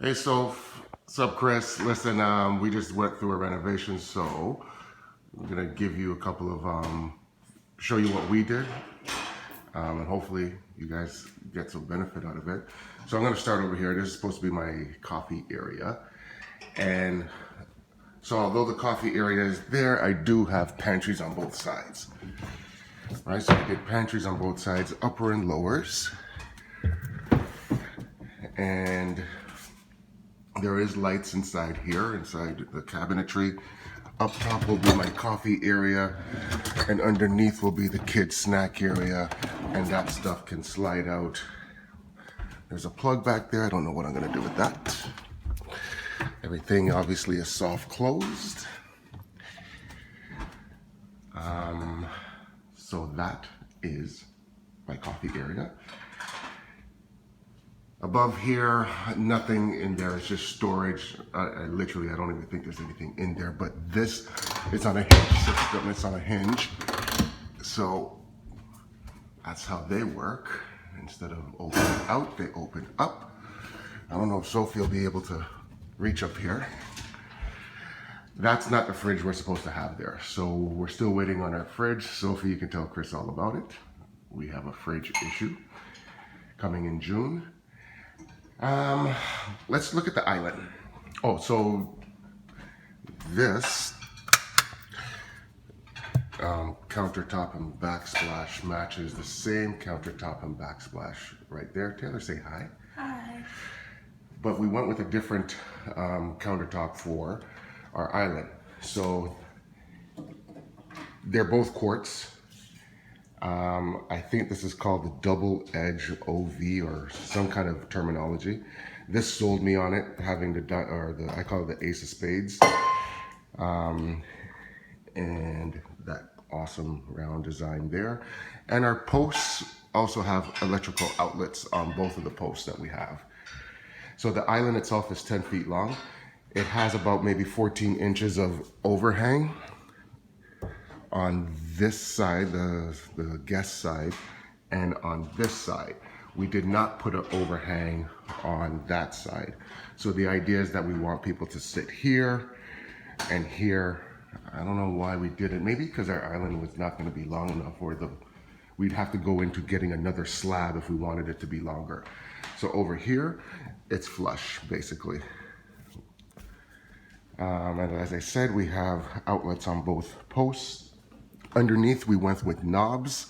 Hey, what's up, Chris? Listen, we just went through a renovation, so I'm gonna give you a couple of show you what we did, and hopefully you guys get some benefit out of it. So I'm gonna start over here. This is supposed to be my coffee area, and so although the coffee area is there, I do have pantries on both sides. Right, so I did pantries on both sides, upper and lowers, and there is lights inside here, inside the cabinetry. Up top will be my coffee area, and underneath will be the kids' snack area, and that stuff can slide out. There's a plug back there. I don't know what I'm gonna do with that. Everything obviously is soft closed. So that is my coffee area. Above here, nothing in there. It's just storage. I don't even think there's anything in there. But this is on a hinge system. It's on a hinge. So that's how they work. Instead of opening out, they open up. I don't know if Sophie will be able to reach up here. That's not the fridge we're supposed to have there. So we're still waiting on our fridge. Sophie, you can tell Chris all about it. We have a fridge issue coming in June. Let's look at the island. Oh, so this countertop and backsplash matches the same countertop and backsplash right there. Taylor, say hi. Hi. But we went with a different countertop for our island. So they're both quartz. I think this is called the double edge OV or some kind of terminology. This sold me on it, having I call it the ace of spades. And that awesome round design there. And our posts also have electrical outlets on both of the posts that we have. So the island itself is 10 feet long. It has about maybe 14 inches of overhang on this side, the guest side, and on this side. We did not put an overhang on that side. So the idea is that we want people to sit here and here. I don't know why we did it. Maybe because our island was not going to be long enough, or we'd have to go into getting another slab if we wanted it to be longer. So over here, it's flush, basically. And as I said, we have outlets on both posts. Underneath, we went with knobs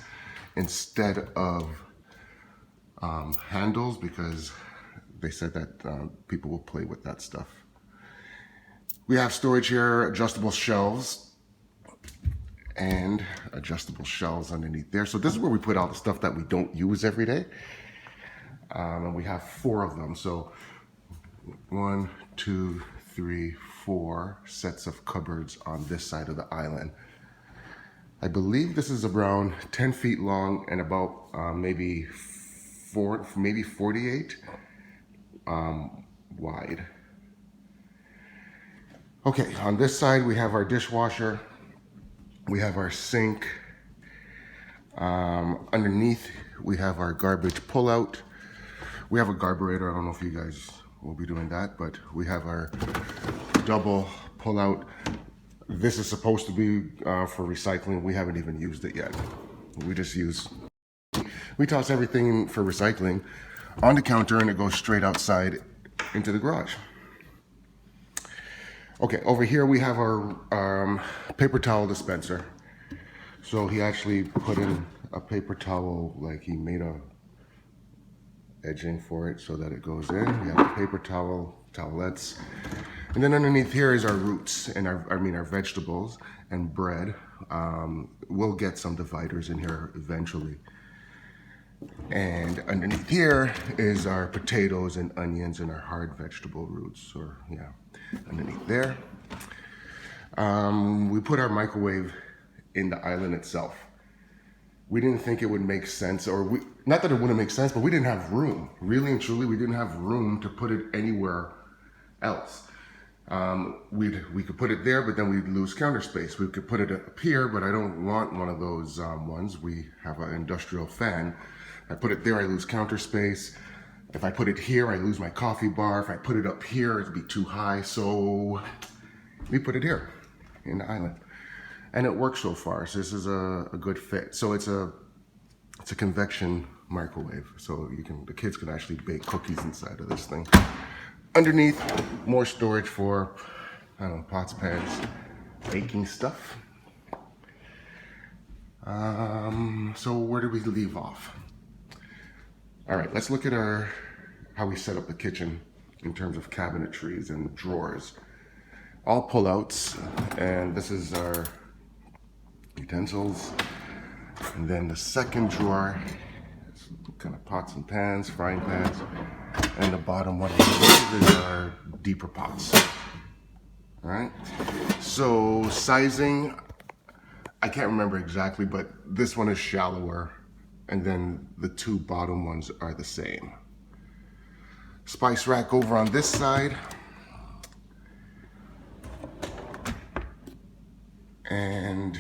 instead of handles because they said that people will play with that stuff. We have storage here, adjustable shelves, and adjustable shelves underneath there. So this is where we put all the stuff that we don't use every day. And we have 4 of them. So 1, 2, 3, 4 sets of cupboards on this side of the island. I believe this is around 10 feet long and about maybe 48 wide. Okay, on this side we have our dishwasher, we have our sink. Underneath we have our garbage pullout. We have a carburetor. I don't know if you guys will be doing that, but we have our double pullout. This is supposed to be for recycling. We haven't even used it yet. We toss everything for recycling on the counter and it goes straight outside into the garage. Okay, over here we have our paper towel dispenser. So he actually put in a paper towel, like he made a edging for it so that it goes in. We have a paper towel, towelettes. And then underneath here is our roots and our vegetables and bread. We'll get some dividers in here eventually. And underneath here is our potatoes and onions and our hard vegetable roots, underneath there. We put our microwave in the island itself. We didn't think it would make sense, not that it wouldn't make sense, but we didn't have room. Really and truly, we didn't have room to put it anywhere else. We could put it there, but then we'd lose counter space. We could put it up here, but I don't want one of those ones. We have an industrial fan. I put it there, I lose counter space. If I put it here, I lose my coffee bar. If I put it up here, it'd be too high. So we put it here in the island. And it works so far. So this is a good fit. So it's a convection microwave. So the kids can actually bake cookies inside of this thing. Underneath, more storage for, I don't know, pots, pans, baking stuff. So where did we leave off? All right, let's look at how we set up the kitchen in terms of cabinetries and drawers. All pull-outs, and this is our utensils. And then the second drawer is kind of pots and pans, frying pans. And the bottom one is our deeper pots. All right, so sizing, I can't remember exactly, but this one is shallower, and then the two bottom ones are the same. Spice rack over on this side. And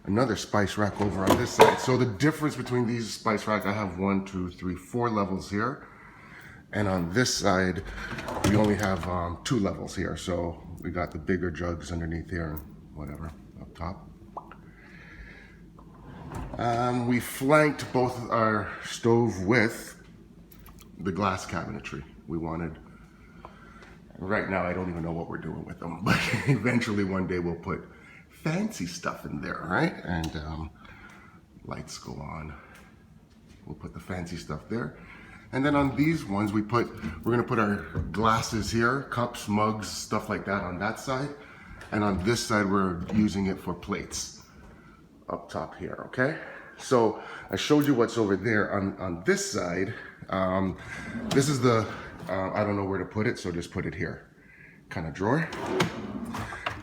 another spice rack over on this side. So the difference between these spice racks, I have 1, 2, 3, 4 levels here. And on this side, we only have 2 levels here. So we got the bigger jugs underneath here and whatever up top. We flanked both our stove with the glass cabinetry we wanted. Right now, I don't even know what we're doing with them, but eventually one day we'll put fancy stuff in there, right? And lights go on. We'll put the fancy stuff there. And then on these ones, we're gonna put our glasses here, cups, mugs, stuff like that on that side. And on this side, we're using it for plates up top here, okay? So I showed you what's over there. On this side, this is the, I don't know where to put it, so just put it here, kind of drawer.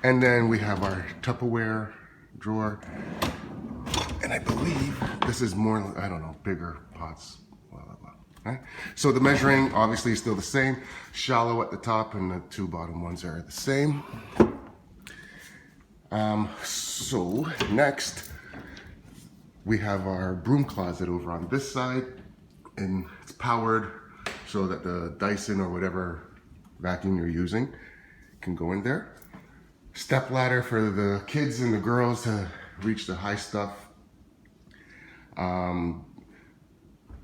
And then we have our Tupperware drawer. And I believe this is more, I don't know, bigger pots, blah, blah, blah. Right? So the measuring obviously is still the same. Shallow at the top and the 2 bottom ones are the same. So next, we have our broom closet over on this side, and it's powered so that the Dyson or whatever vacuum you're using can go in there. Step ladder for the kids and the girls to reach the high stuff.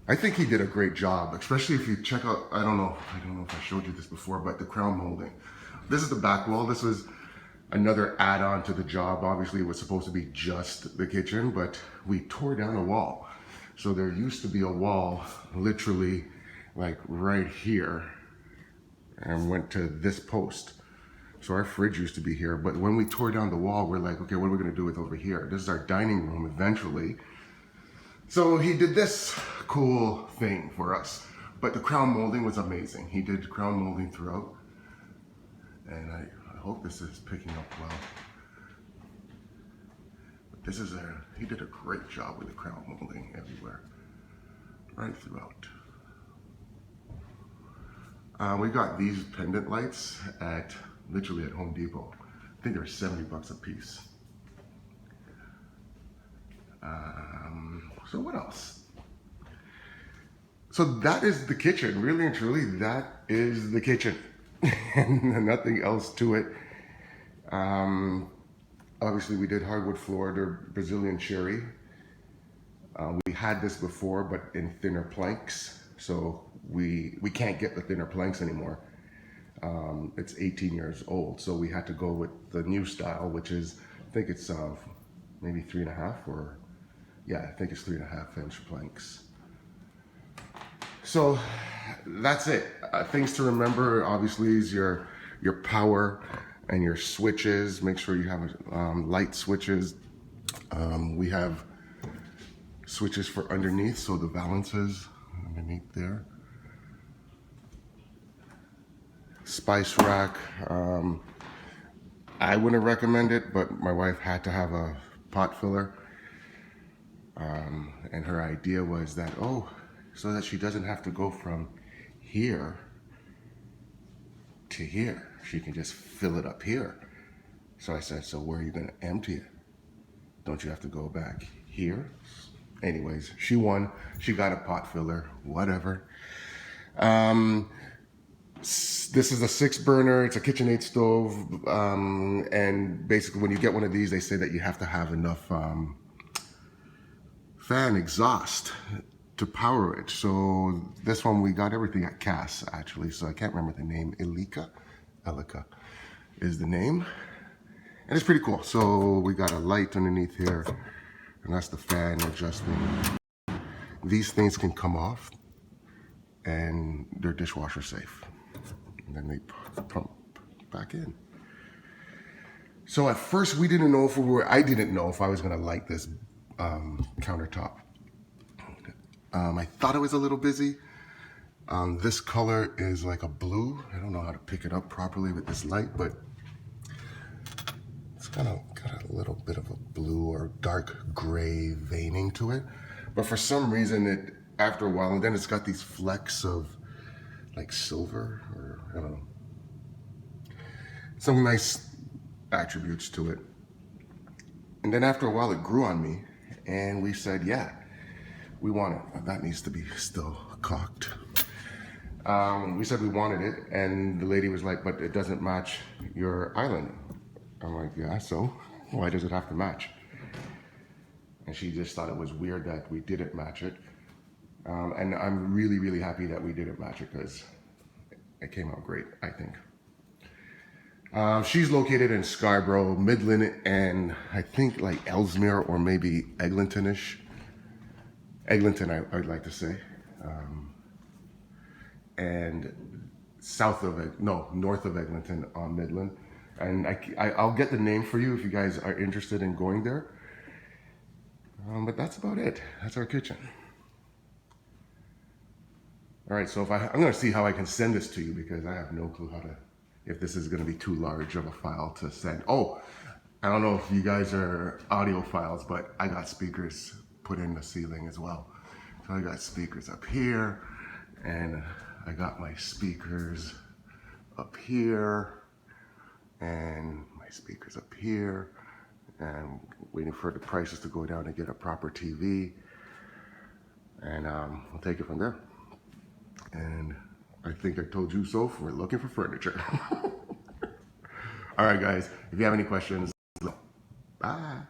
I think he did a great job, especially if you check out, I don't know if I showed you this before, but the crown molding. This is the back wall. This was another add-on to the job. Obviously, it was supposed to be just the kitchen, but we tore down a wall. So there used to be a wall literally like right here and went to this post. So our fridge used to be here, but when we tore down the wall, we're like, okay, what are we gonna do with over here? This is our dining room eventually. So he did this cool thing for us, but the crown molding was amazing. He did crown molding throughout, and I hope this is picking up well. But this is he did a great job with the crown molding everywhere, right throughout. We got these pendant lights literally at Home Depot. I think they're 70 bucks a piece. So what else? So that is the kitchen, really and truly, that is the kitchen. And nothing else to it. Obviously we did hardwood floor, they're Brazilian cherry. We had this before, but in thinner planks. So we can't get the thinner planks anymore. It's 18 years old. So we had to go with the new style, which is, I think it's maybe 3.5 or, yeah, I think it's 3.5 inch planks. So that's it. Things to remember, obviously, is your power and your switches. Make sure you have light switches. We have switches for underneath, so the balances underneath there. Spice rack. I wouldn't recommend it, but my wife had to have a pot filler. And her idea was that, so that she doesn't have to go from here to here. She can just fill it up here. So I said, so where are you gonna empty it? Don't you have to go back here? Anyways, she won. She got a pot filler, whatever. This is a 6 burner. It's a KitchenAid stove, and basically, when you get one of these, they say that you have to have enough fan exhaust to power it. So this one, we got everything at Cass, actually. So I can't remember the name. Elica is the name, and it's pretty cool. So we got a light underneath here, and that's the fan adjusting. These things can come off, and they're dishwasher safe. And then they pump back in. So at first we didn't know if I didn't know if I was gonna like this countertop. I thought it was a little busy. This color is like a blue. I don't know how to pick it up properly with this light, but it's kind of got a little bit of a blue or dark gray veining to it. But for some reason, after a while, and then it's got these flecks of like silver, or I don't know, some nice attributes to it. And then after a while it grew on me, and we said, yeah, we want it. That needs to be still cocked. We said we wanted it, and the lady was like, but it doesn't match your island. I'm like, yeah, so why does it have to match? And she just thought it was weird that we didn't match it. And I'm really, really happy that we didn't match it, because it came out great, I think. She's located in Scarborough, Midland, and I think like Ellesmere or maybe Eglinton-ish. Eglinton, I'd like to say. And north of Eglinton on Midland. And I'll get the name for you if you guys are interested in going there. But that's about it. That's our kitchen. All right, so I'm gonna see how I can send this to you, because I have no clue if this is gonna be too large of a file to send. Oh, I don't know if you guys are audiophiles, but I got speakers put in the ceiling as well. So I got speakers up here, and I got my speakers up here, and my speakers up here, and waiting for the prices to go down to get a proper TV, and we'll take it from there. And I think I told you so. We're looking for furniture. All right, guys, if you have any questions, bye.